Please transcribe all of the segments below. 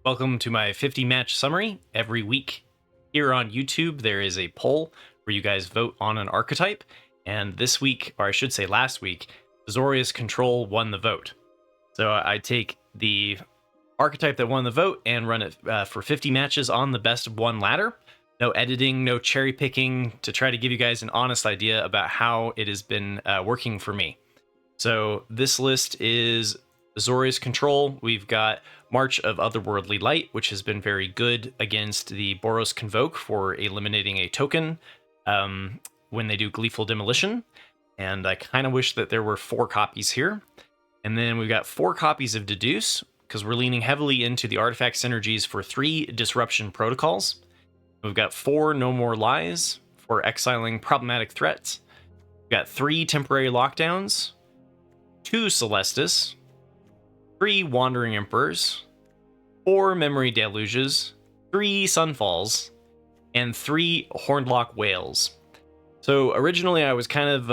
Welcome to my 50 match summary. Every week here on YouTube, there is a poll where you guys vote on an archetype. And this week, or I should say last week, Azorius Control won the vote. So I take the archetype that won the vote and run it for 50 matches on the best of one ladder. No editing, no cherry picking, to try to give you guys an honest idea about how it has been working for me. So this list is Azorius Control. We've got March of Otherworldly Light, which has been very good against the Boros Convoke for eliminating a token when they do Gleeful Demolition. And I kind of wish that there were 4 copies here. And then we've got 4 copies of Deduce, because we're leaning heavily into the artifact synergies for 3 Disruption Protocols. We've got 4 No More Lies for exiling problematic threats. We've got 3 Temporary Lockdowns, 2 Celestis, 3 Wandering Emperors, 4 Memory Deluges, 3 Sunfalls, and 3 Hornlock Whales. So originally I was kind of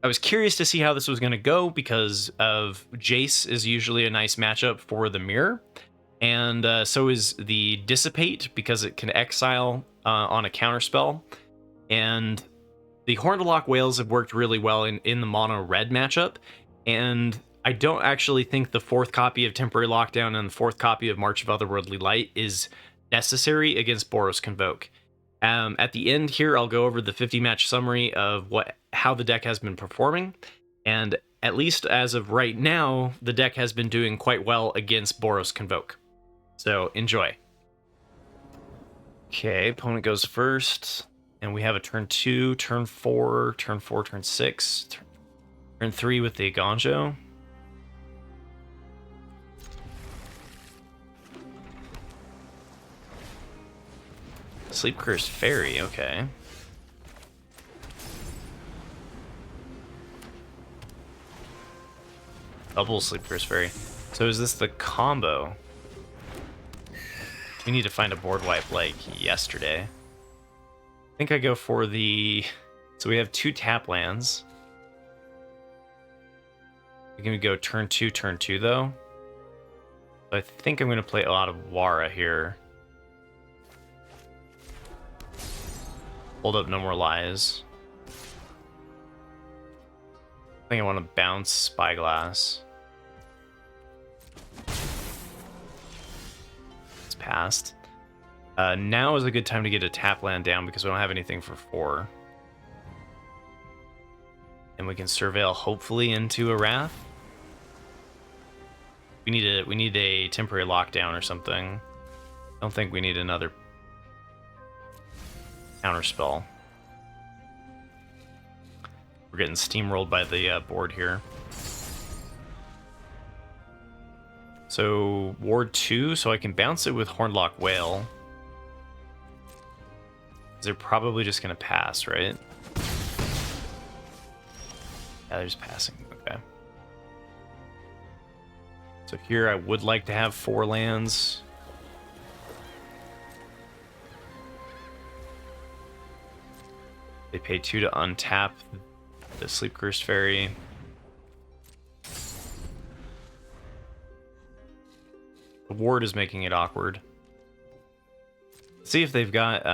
I was curious to see how this was going to go, because of Jace is usually a nice matchup for the Mirror, and so is the Dissipate, because it can exile on a counterspell, and the Hornlock Whales have worked really well in the mono red matchup, and I don't actually think the 4th copy of Temporary Lockdown and the 4th copy of March of Otherworldly Light is necessary against Boros Convoke. At the end here, I'll go over the 50 match summary of how the deck has been performing, and at least as of right now, the deck has been doing quite well against Boros Convoke. So enjoy. Okay, opponent goes first, and we have a turn 2, turn 4, turn 4, turn 6, turn 3 with the Gonjo. Sleep Cursed Fairy, okay. Double Sleep Cursed Fairy. So is this the combo? We need to find a board wipe like yesterday. I think I go for the... So we have 2 tap lands. We're going to go turn 2 though. So I think I'm going to play a lot of Wara here. Hold up No More Lies. I think I want to bounce Spyglass. It's passed. Now is a good time to get a tap land down, because we don't have anything for 4. And we can Surveil hopefully into a Wrath. We need a Temporary Lockdown or something. I don't think we need another counterspell. We're getting steamrolled by the board here. So Ward 2, so I can bounce it with Hornlock Whale. They're probably just going to pass, right? Yeah, they're just passing. Okay. So here I would like to have 4 lands. They pay 2 to untap the Sleep Cursed Fairy. The ward is making it awkward. Let's see if they've got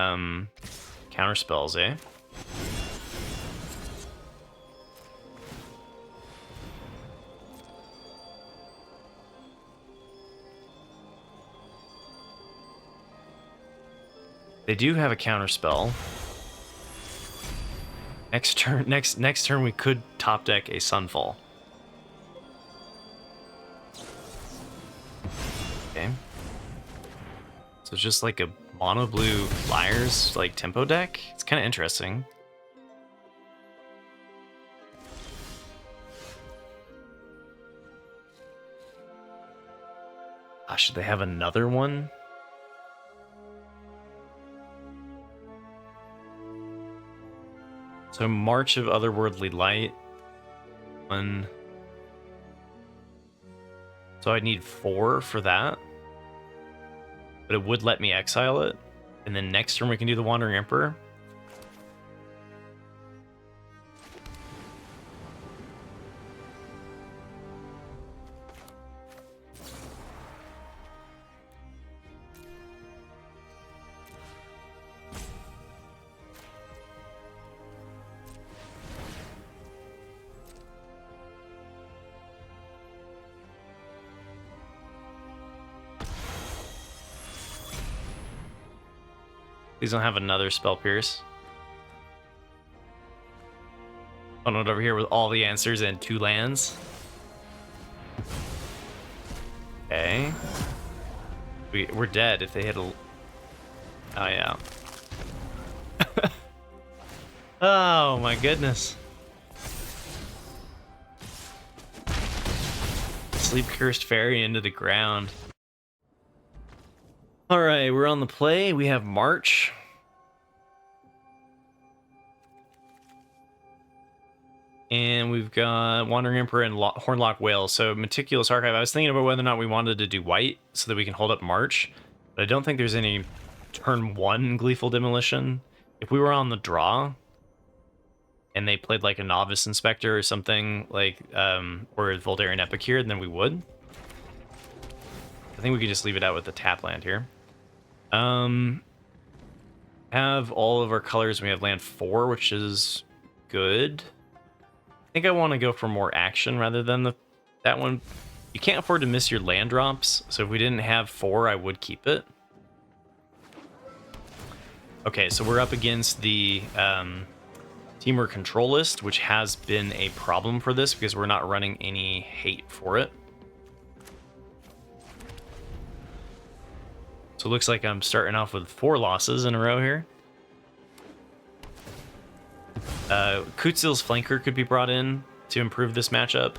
counter spells, eh? They do have a counter spell. Next turn we could top deck a Sunfall. Okay. So it's just like a mono blue Flyers like tempo deck. It's kind of interesting. Should they have another one? So March of Otherworldly Light. 1. So I'd need 4 for that. But it would let me exile it. And then next turn we can do the Wandering Emperor. Please don't have another Spell Pierce. Funneled over here with all the answers and 2 lands. Okay. We're dead if they hit a... Oh, yeah. Oh, my goodness. Sleep Cursed Fairy into the ground. Alright, we're on the play. We have March. And we've got Wandering Emperor and Hornlock Whale. So Meticulous Archive. I was thinking about whether or not we wanted to do white so that we can hold up March. But I don't think there's any turn 1 Gleeful Demolition. If we were on the draw and they played like a Novice Inspector or something like, or Voldarian Epicure, then we would. I think we could just leave it out with the tap land here. Have all of our colors. We have land 4, which is good. I think I want to go for more action rather than that one. You can't afford to miss your land drops, so if we didn't have 4, I would keep it. Okay, so we're up against the Temur Control list, which has been a problem for this because we're not running any hate for it. So it looks like I'm starting off with 4 losses in a row here. Kutzil's Flanker could be brought in to improve this matchup.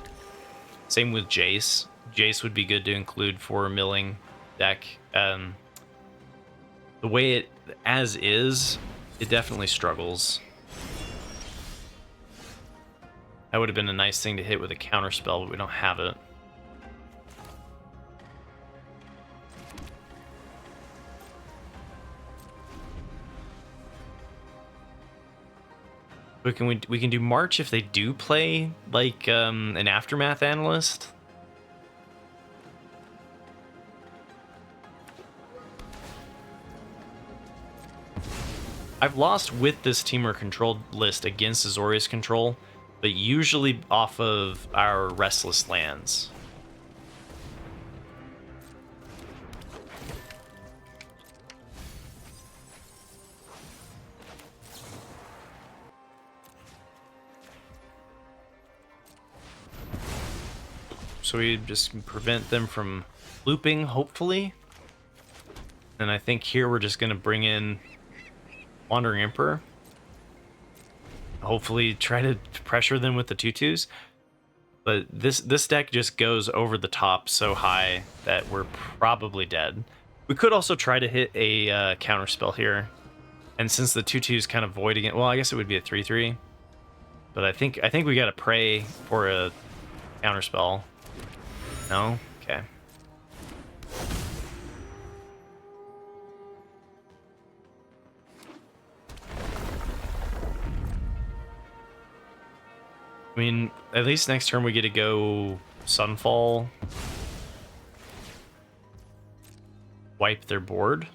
Same with Jace. Jace would be good to include for a milling deck. The way it as is, it definitely struggles. That would have been a nice thing to hit with a counter spell, but we don't have it. But we can do March if they do play like an Aftermath Analyst. I've lost with this Temur Control list against Azorius Control, but usually off of our Restless Lands. So we just prevent them from looping, hopefully. And I think here we're just going to bring in Wandering Emperor. Hopefully try to pressure them with the 2/2s. But this deck just goes over the top so high that we're probably dead. We could also try to hit a counter spell here. And since the 2/2s kind of void again, well, I guess it would be a 3/3. But I think we got to pray for a counter spell. No? Okay. I mean, at least next turn we get to go Sunfall. Wipe their board.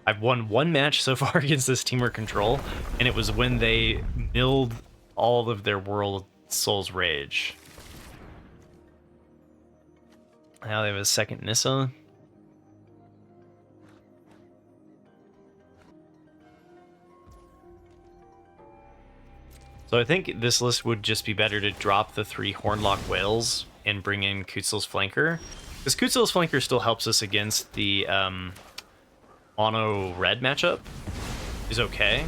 I've won 1 match so far against this Temur Control, and it was when they milled all of their World Soul's Rage. Now they have a second Nissa. So I think this list would just be better to drop the 3 Hornlock Whales and bring in Kutzil's Flanker. Because Kutzil's Flanker still helps us against the mono red matchup. Is okay.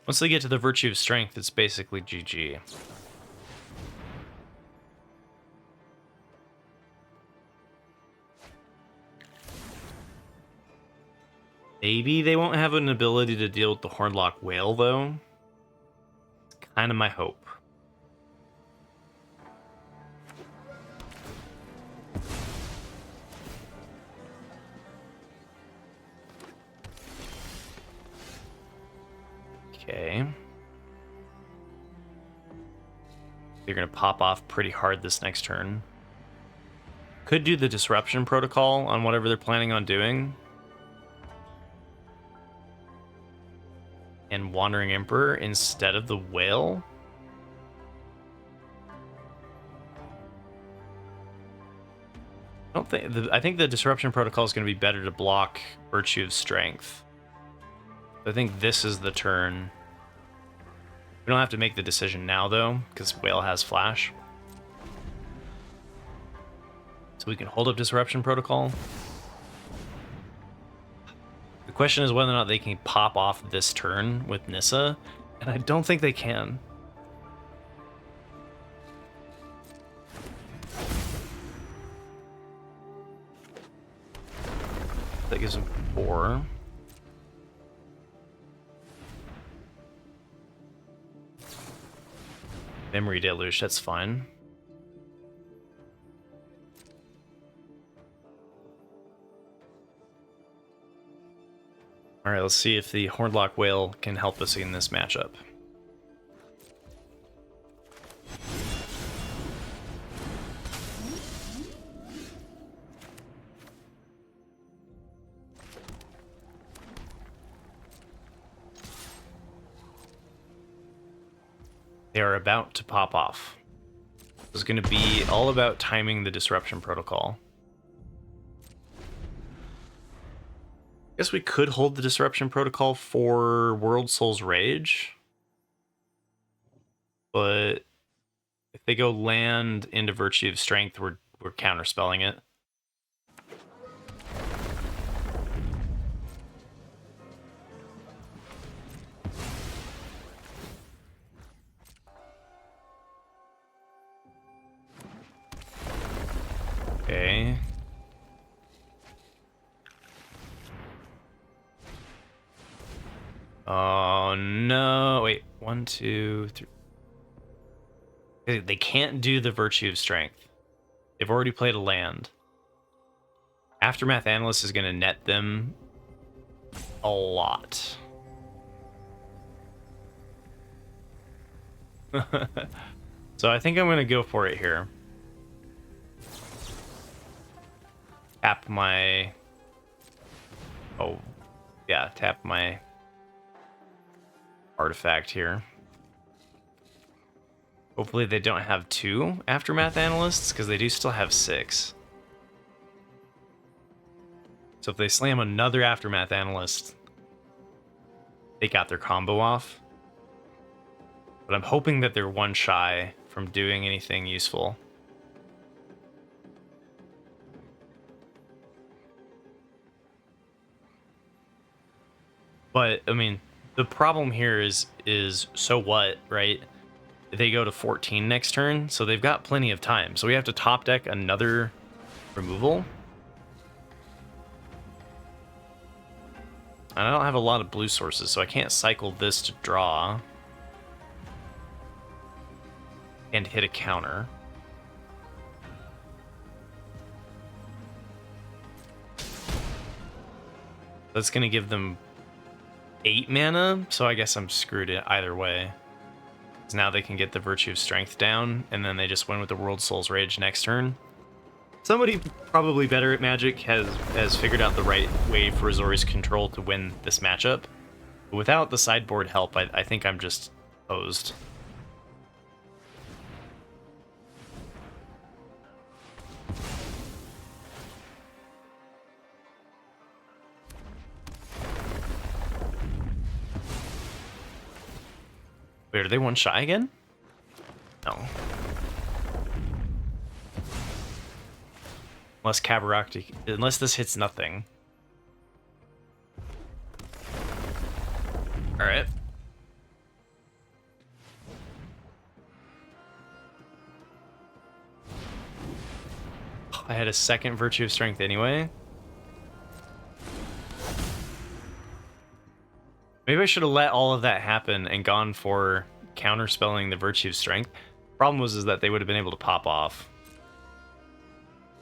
Once they get to the Virtue of Strength, it's basically GG. Maybe they won't have an ability to deal with the Hornlock Whale, though. It's kind of my hope. Okay. They're going to pop off pretty hard this next turn. Could do the Disruption Protocol on whatever they're planning on doing. And Wandering Emperor instead of the Whale. don't think I think the Disruption Protocol is going to be better to block Virtue of Strength. I think this is the turn. We don't have to make the decision now though, because Whale has Flash. So we can hold up Disruption Protocol. The question is whether or not they can pop off this turn with Nissa, and I don't think they can. That gives him 4. Memory Deluge, that's fine. Alright, let's see if the Hornlock Whale can help us in this matchup. They are about to pop off. It's going to be all about timing the Disruption Protocol. I guess we could hold the Disruption Protocol for World Soul's Rage. But if they go land into Virtue of Strength, we're counterspelling it. Okay. Oh no, wait, 1, 2, 3. They can't do the Virtue of Strength. They've already played a land. Aftermath Analyst is going to net them a lot. So I think I'm going to go for it here. Tap my... Oh, yeah, tap my artifact here. Hopefully they don't have 2 Aftermath Analysts, because they do still have 6. So if they slam another Aftermath Analyst, they got their combo off. But I'm hoping that they're one shy from doing anything useful. But, I mean, the problem here is so what, right? They go to 14 next turn, so they've got plenty of time. So we have to top deck another removal. And I don't have a lot of blue sources, so I can't cycle this to draw and hit a counter. That's going to give them 8 mana, so I guess I'm screwed either way. Because now they can get the Virtue of Strength down, and then they just win with the World Soul's Rage next turn. Somebody probably better at Magic has figured out the right way for Azorius Control to win this matchup. But without the sideboard help, I think I'm just posed. Wait, are they one shy again? No. Unless Cabarakti, unless this hits nothing. Alright. I had a second Virtue of Strength anyway. Maybe I should have let all of that happen and gone for counterspelling the Virtue of Strength. Problem was that they would have been able to pop off.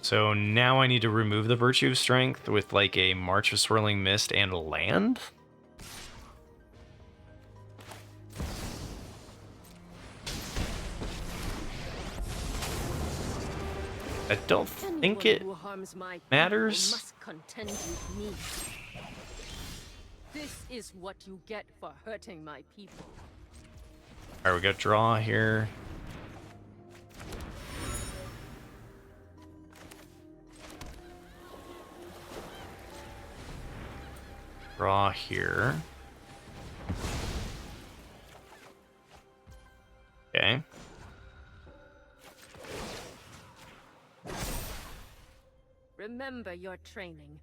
So now I need to remove the Virtue of Strength with like a March of Swirling Mist and a land? I don't think it matters. Must contend with me. This is what you get for hurting my people. Alright, we got draw here. draw here. Okay. Remember your training.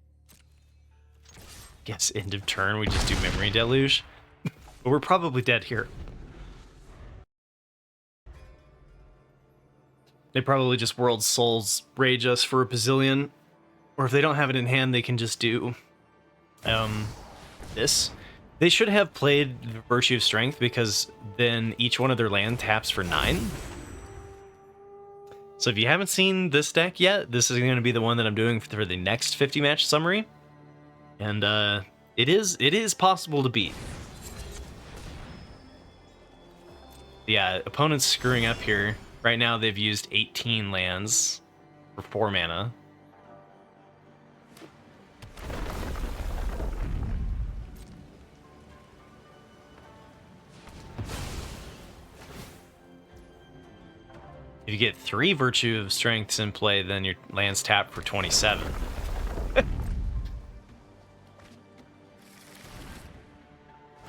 Guess end of turn we just do Memory Deluge. But we're probably dead here. They probably just World Souls rage us for a bazillion. Or if they don't have it in hand, they can just do this. They should have played Virtue of Strength, because then each one of their land taps for 9. So if you haven't seen this deck yet, this is going to be the one that I'm doing for the next 50 match summary. And it is possible to beat. Yeah, opponents screwing up here. Right now they've used 18 lands for 4 mana. If you get 3 Virtue of Strengths in play, then your land's tapped for 27.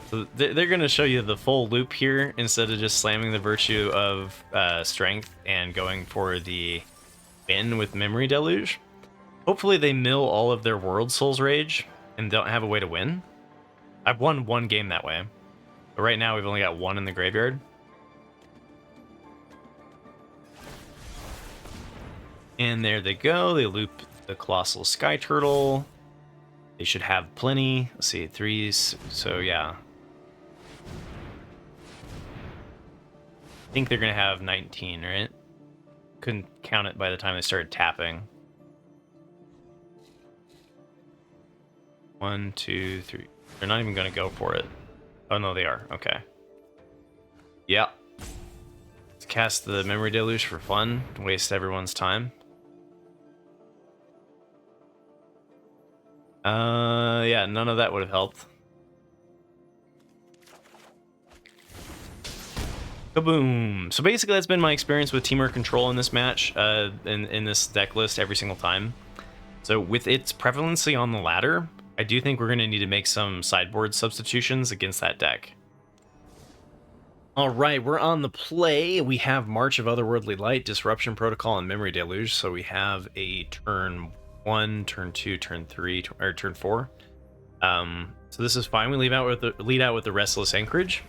So they're going to show you the full loop here instead of just slamming the Virtue of Strength and going for the win with Memory Deluge. Hopefully they mill all of their World Souls Rage and don't have a way to win. I've won 1 game that way, but right now we've only got 1 in the graveyard. And there they go. They loop the Colossal Sky Turtle. They should have plenty. Let's see, 3s. So yeah. I think they're going to have 19, right? Couldn't count it by the time they started tapping. 1, 2, 3. They're not even going to go for it. Oh, no, they are. Okay. Yeah. Let's cast the Memory Deluge for fun. Waste everyone's time. Yeah, none of that would have helped. Kaboom! So basically that's been my experience with Temur Control in this match, in this deck list every single time. So with its prevalency on the ladder, I do think we're going to need to make some sideboard substitutions against that deck. Alright, we're on the play. We have March of Otherworldly Light, Disruption Protocol, and Memory Deluge. So we have a turn 1, turn 2, turn 3, or turn 4. So this is fine. We lead out with the Restless Anchorage.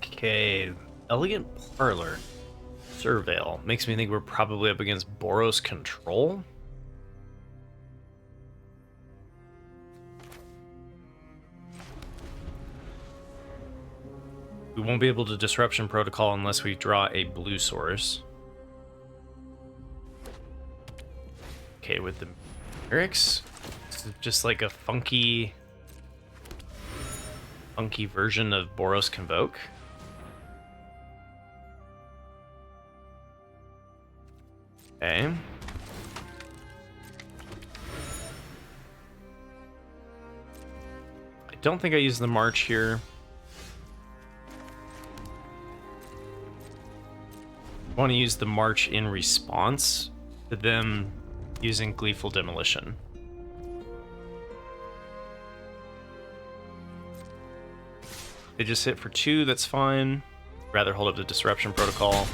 Okay, Elegant Parlor. Surveil. Makes me think we're probably up against Boros Control. We won't be able to Disruption Protocol unless we draw a blue source. Okay, with the lyrics, this is just like a funky version of Boros Convoke. Okay. I don't think I use the March here. I want to use the March in response to them using Gleeful Demolition. They just hit for 2, that's fine. Rather hold up the Disruption Protocol.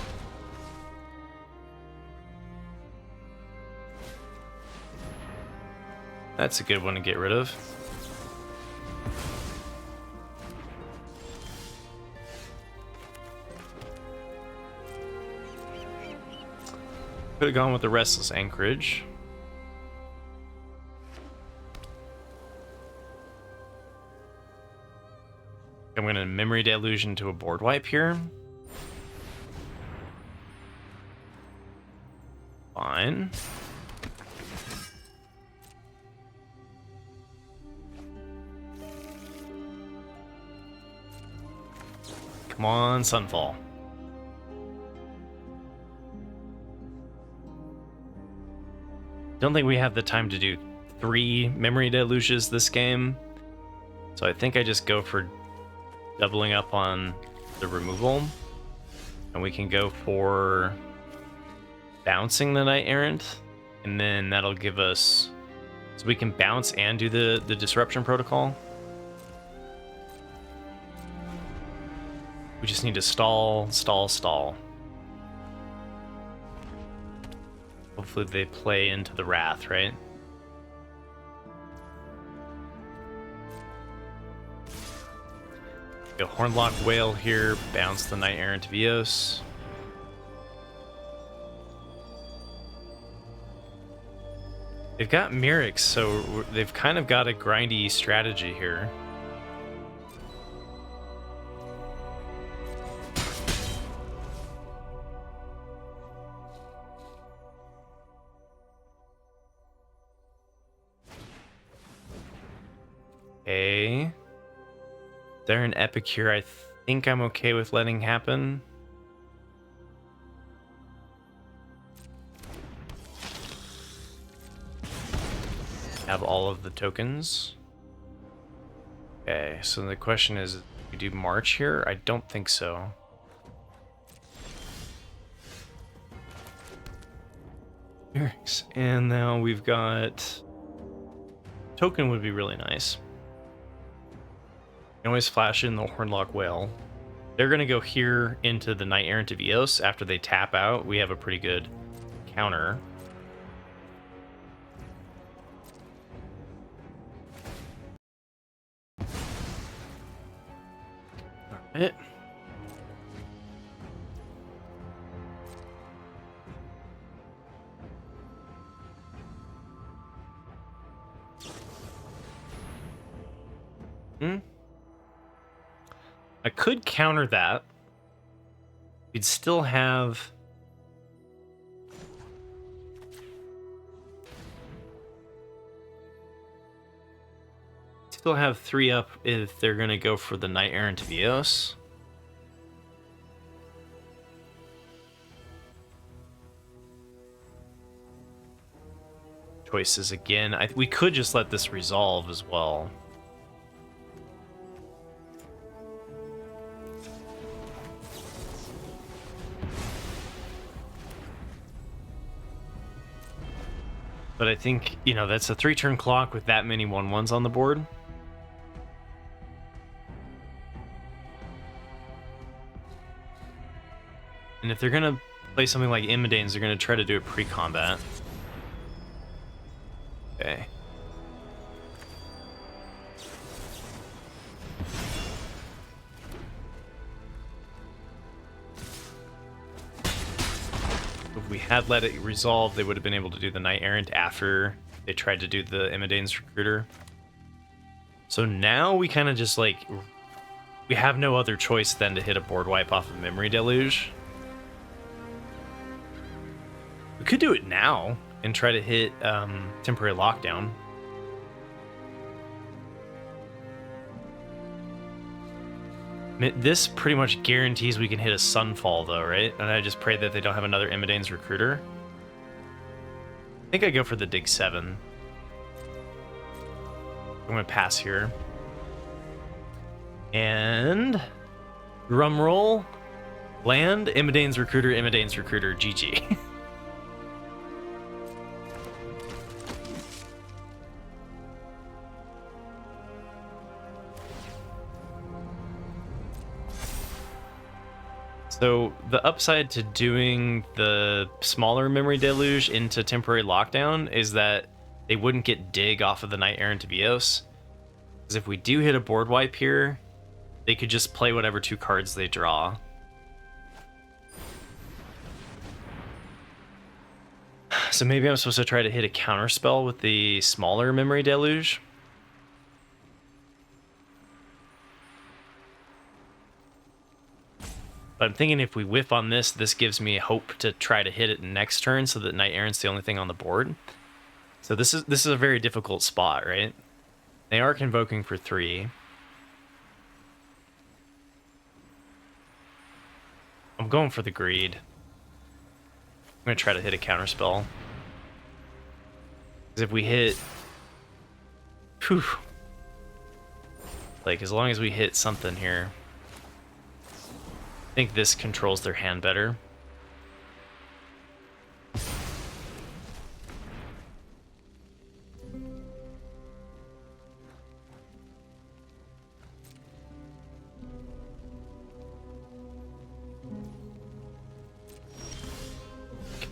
That's a good one to get rid of. Could have gone with the Restless Anchorage. I'm going to Memory Deluge into a board wipe here. Fine. Come on, Sunfall. Don't think we have the time to do 3 Memory Deluges this game. So I think I just go for doubling up on the removal. And we can go for bouncing the Knight Errant. And then that'll give us... So we can bounce and do the Disruption Protocol. We just need to stall, stall, stall. Hopefully they play into the Wrath, right? Go Hornlock Whale here, bounce the Knight Errant Vios. They've got Mirix, so they've kind of got a grindy strategy here. Okay. They're an Epicure. I think I'm okay with letting happen. Have all of the tokens. Okay, so the question is, do we do March here? I don't think so. And now we've got... Token would be really nice. You can always flash in the Hornlock Whale. They're going to go here into the Knight Errant of Eos. After they tap out, we have a pretty good counter. Alright. I could counter that. We'd still have... Still have 3 up if they're going to go for the Knight Errant of Eos. Choices again. We could just let this resolve as well. But I think, you know, that's a 3-turn clock with that many 1/1s on the board. And if they're going to play something like Immodanes, they're going to try to do it pre-combat. Okay. If we had let it resolve, they would have been able to do the Knight Errant after they tried to do the Immodanes Recruiter. So now we kind of just like... We have no other choice than to hit a board wipe off of Memory Deluge. We could do it now and try to hit Temporary Lockdown. This pretty much guarantees we can hit a Sunfall, though, right? And I just pray that they don't have another Immodanes Recruiter. I think I go for the Dig 7. I'm going to pass here. And... drum roll. Land, Immodanes Recruiter, GG. So the upside to doing the smaller Memory Deluge into Temporary Lockdown is that they wouldn't get Dig off of the Knight Errant of Eos. Because if we do hit a board wipe here, they could just play whatever 2 cards they draw. So maybe I'm supposed to try to hit a counterspell with the smaller Memory Deluge. But I'm thinking if we whiff on this, this gives me hope to try to hit it next turn so that Knight Errant's the only thing on the board. So this is a very difficult spot, right? They are convoking for 3. I'm going for the greed. I'm going to try to hit a counterspell. Because if we hit... Whew. Like, as long as we hit something here. I think this controls their hand better.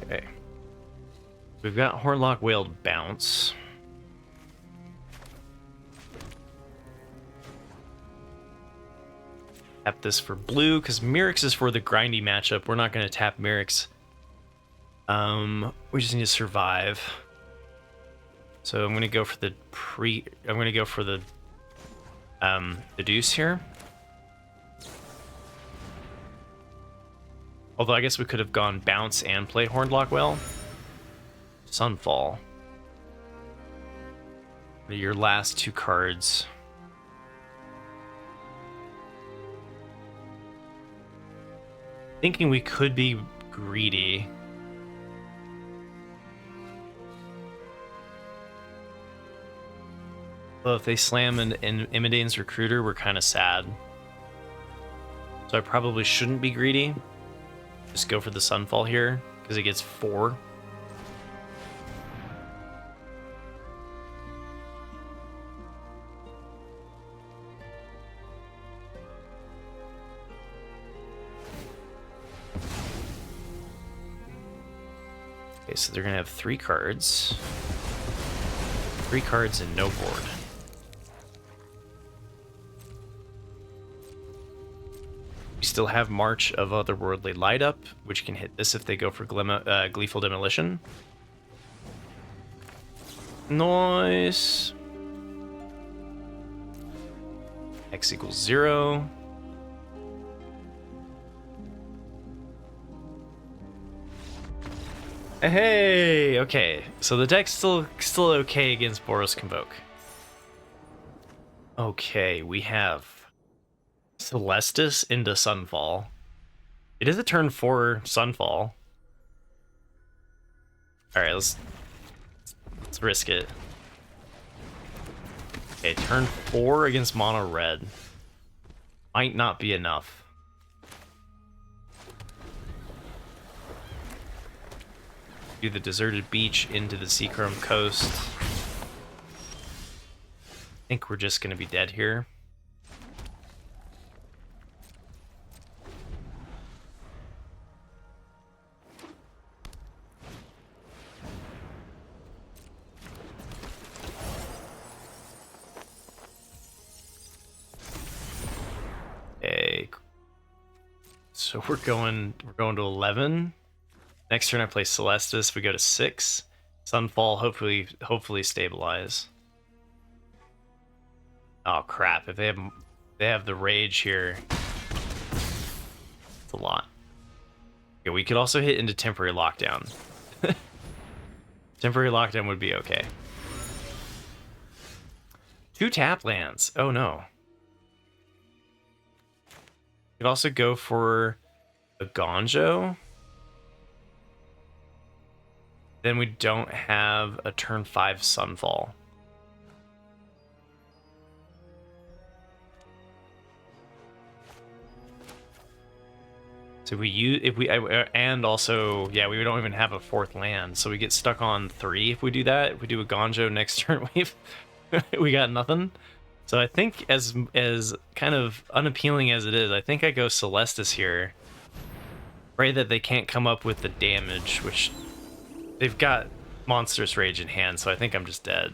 Okay. We've got Hornlock Whale bounce. Tap this for blue, because Mirix is for the grindy matchup. We're not going to tap Mirix. We just need to survive. So I'm going to go for the I'm going to go for the deuce here. Although I guess we could have gone bounce and play Hornlock Whale. Sunfall. What are your last two cards? Thinking we could be greedy. Well, if they slam an Imidane's Recruiter, we're kind of sad. So I probably shouldn't be greedy. Just go for the Sunfall here, because it gets 4. Okay, so they're going to have 3 cards. 3 cards and no board. We still have March of Otherworldly Light up, which can hit this if they go for Gleeful Demolition. Nice. X equals 0. Hey, okay. So the deck's still okay against Boros Convoke. Okay, we have Celestis into Sunfall. It is a turn 4 Sunfall. Alright, let's risk it. Okay, turn 4 against mono red. Might not be enough. Do the deserted beach into the Seachrome coast. I think we're just gonna be dead here. Okay. So we're going to 11. Next turn I play Celestis, we go to 6. Sunfall, hopefully stabilize. Oh crap, if they have the rage here. It's a lot. Okay, we could also hit into temporary lockdown. Temporary lockdown would be okay. 2 tap lands. Oh no. Could also go for a Gonjo. Then we don't have a turn 5 Sunfall. So and also, yeah, we don't even have a 4th land, so we get stuck on 3 if we do that. If we do a Gonjo next turn, we got nothing. So I think as kind of unappealing as it is, I think I go Celestis here. Pray that they can't come up with the damage, which they've got Monstrous Rage in hand, so I think I'm just dead.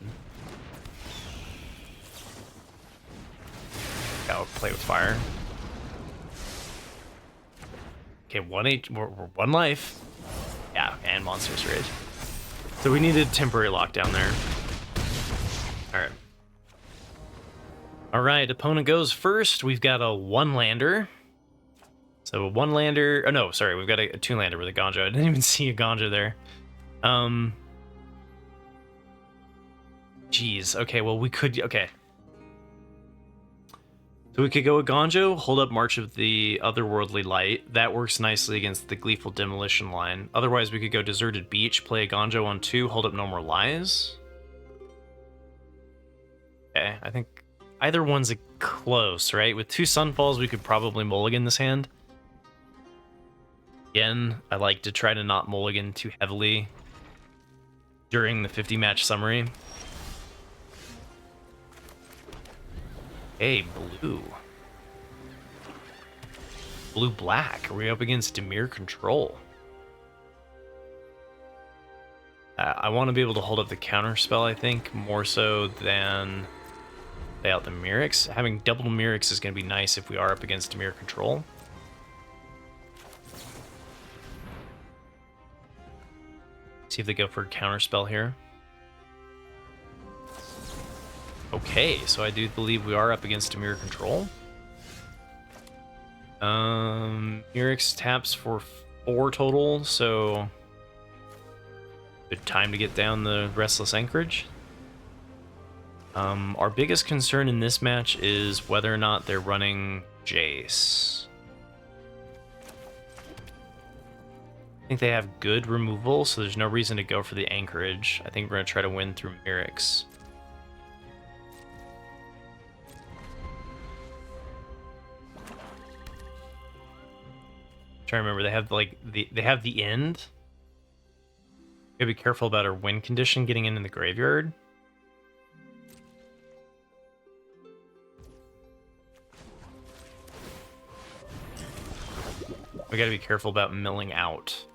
I'll play with fire. Okay, 1 life. Yeah, and Monstrous Rage. So we needed temporary lockdown there. Alright. Alright, opponent goes first. We've got a 1-lander. So a 1-lander. Oh no, sorry, we've got a 2-lander with a Gonjo. I didn't even see a Gonjo there. Jeez, okay, well we could, okay. So we could go a Gonjo, hold up March of the Otherworldly Light. That works nicely against the Gleeful Demolition line. Otherwise we could go Deserted Beach, play a Gonjo on 2, hold up No More Lies. Okay, I think either one's close, right? With 2 Sunfalls, we could probably mulligan this hand. Again, I like to try to not mulligan too heavily during the 50-match summary. Hey, blue. Blue-black. Are we up against Dimir Control? I want to be able to hold up the counter spell, I think, more so than play out the Mirrex. Having double Mirrex is going to be nice if we are up against Dimir Control. See if they go for a counter spell here. Okay, so I do believe we are up against Dimir Control. Mirrex taps for 4 total, so good time to get down the Restless Anchorage. Our biggest concern in this match is whether or not they're running Jace. I think they have good removal, so there's no reason to go for the Anchorage. I think we're going to try to win through Mirrex. Trying to remember, they have like they have the end. Gotta be careful about our win condition getting into the graveyard. We gotta be careful about milling out.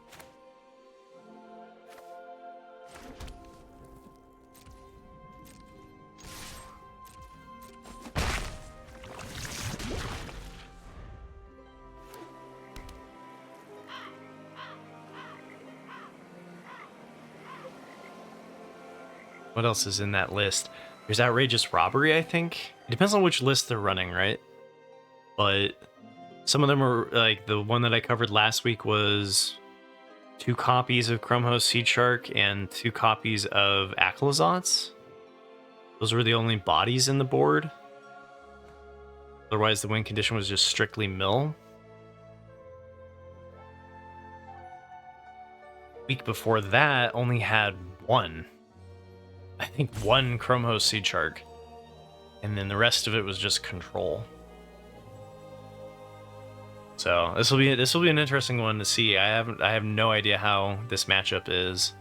What else is in that list? There's Outrageous Robbery, I think. It depends on which list they're running, right? But some of them are, like, the one that I covered last week was 2 copies of Chromhost Seed Shark and 2 copies of Akalazots. Those were the only bodies in the board. Otherwise, the win condition was just strictly mill. Week before that only had 1. I think 1 Chromhost Seed Shark, and then the rest of it was just control. So this will be an interesting one to see. I have no idea how this matchup is.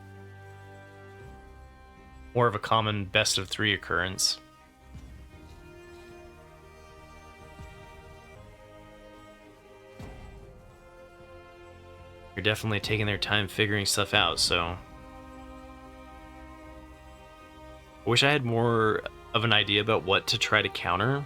More of a common best of 3 occurrence. You're definitely taking their time figuring stuff out, so I wish I had more of an idea about what to try to counter.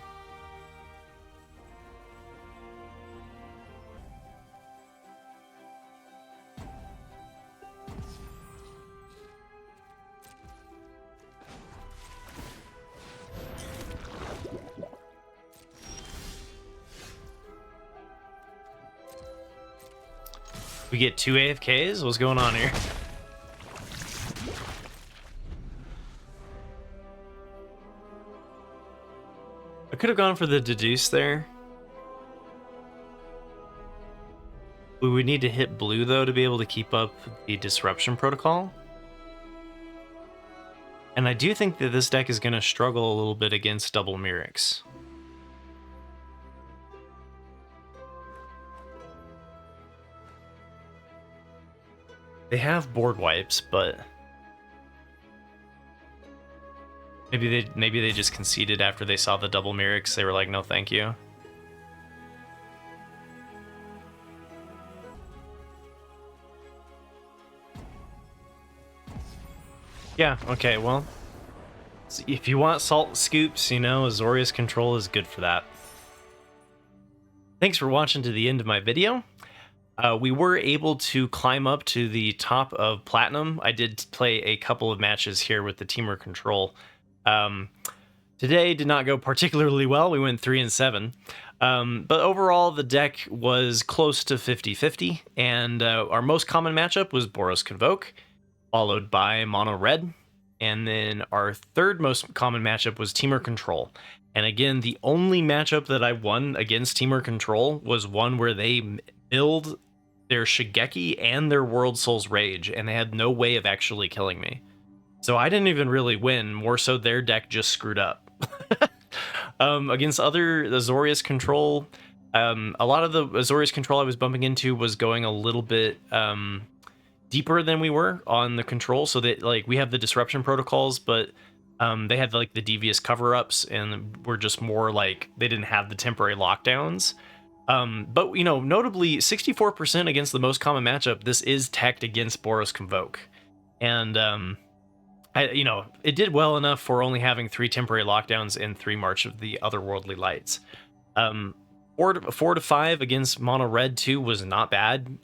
We get 2 AFKs? What's going on here? I could have gone for the deduce there. We would need to hit blue, though, to be able to keep up the disruption protocol. And I do think that this deck is going to struggle a little bit against double Mirrex. They have board wipes, but maybe they just conceded after they saw the double Mirrex. They were like, no, thank you. Yeah, okay, well, if you want salt scoops, you know, Azorius Control is good for that. Thanks for watching to the end of my video. We were able to climb up to the top of Platinum. I did play a couple of matches here with the Temur Control. Today did not go particularly well. We went 3-7. But overall, the deck was close to 50-50, and our most common matchup was Boros Convoke, followed by Mono Red, and then our third most common matchup was Temur Control. And again, the only matchup that I won against Temur Control was one where they milled their Shigeki and their World Soul's Rage, and they had no way of actually killing me. So I didn't even really win, more so their deck just screwed up. Against other Azorius Control, a lot of the Azorius Control I was bumping into was going a little bit deeper than we were on the control, so that like we have the disruption protocols, but they had like the devious cover-ups, and were just more like they didn't have the temporary lockdowns. But you know, notably 64% against the most common matchup, this is teched against Boros Convoke. And you know, it did well enough for only having 3 temporary lockdowns and 3 March of the Otherworldly Lights. 4 to 5 against Mono Red too was not bad.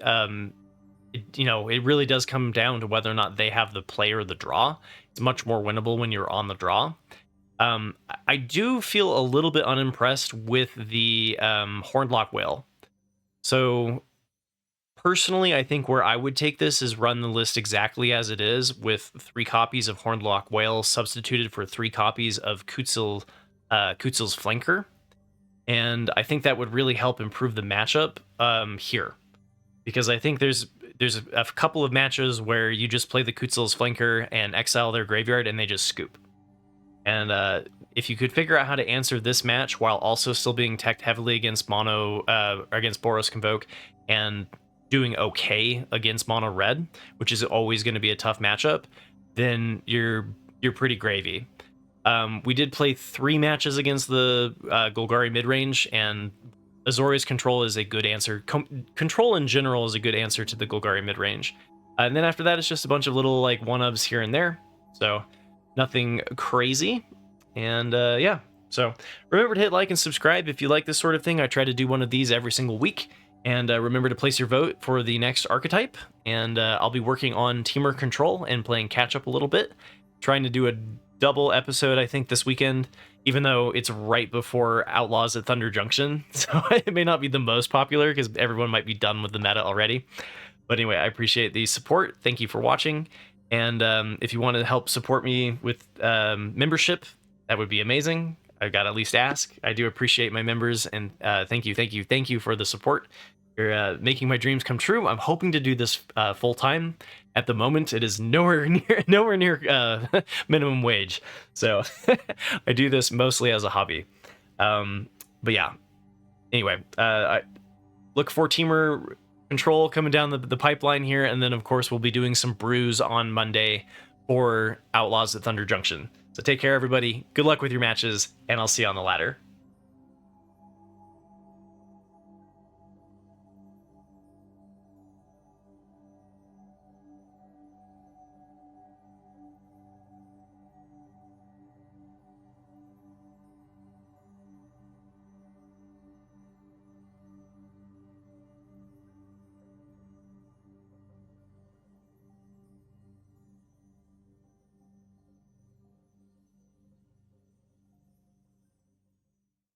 You know, it really does come down to whether or not they have the play or the draw. It's much more winnable when you're on the draw. I do feel a little bit unimpressed with the Hornlock Whale. So personally, I think where I would take this is run the list exactly as it is, with 3 copies of Hornlock Whale substituted for 3 copies of Kutzil's Flanker. And I think that would really help improve the matchup here. Because I think there's a couple of matches where you just play the Kutzil's Flanker and exile their graveyard and they just scoop. And if you could figure out how to answer this match while also still being teched heavily against against Boros Convoke, and doing okay against Mono Red, which is always going to be a tough matchup, then you're pretty gravy. We did play 3 matches against the Golgari midrange, and Azorius Control is a good answer. Control in general is a good answer to the Golgari midrange. And then after that, it's just a bunch of little like 1-ofs here and there. So nothing crazy. And yeah, so remember to hit like and subscribe if you like this sort of thing. I try to do one of these every single week. And remember to place your vote for the next archetype. And I'll be working on Temur Control and playing catch up a little bit. Trying to do a double episode, I think, this weekend, even though it's right before Outlaws at Thunder Junction. So it may not be the most popular because everyone might be done with the meta already. But anyway, I appreciate the support. Thank you for watching. And if you want to help support me with membership, that would be amazing. I've got to at least ask. I do appreciate my members, and thank you for the support. You're making my dreams come true. I'm hoping to do this full time. At the moment, it is nowhere near minimum wage. So I do this mostly as a hobby. But yeah. Anyway, I look for Temur Control coming down the pipeline here, and then of course we'll be doing some brews on Monday for Outlaws at Thunder Junction. So take care, everybody. Good luck with your matches, and I'll see you on the ladder.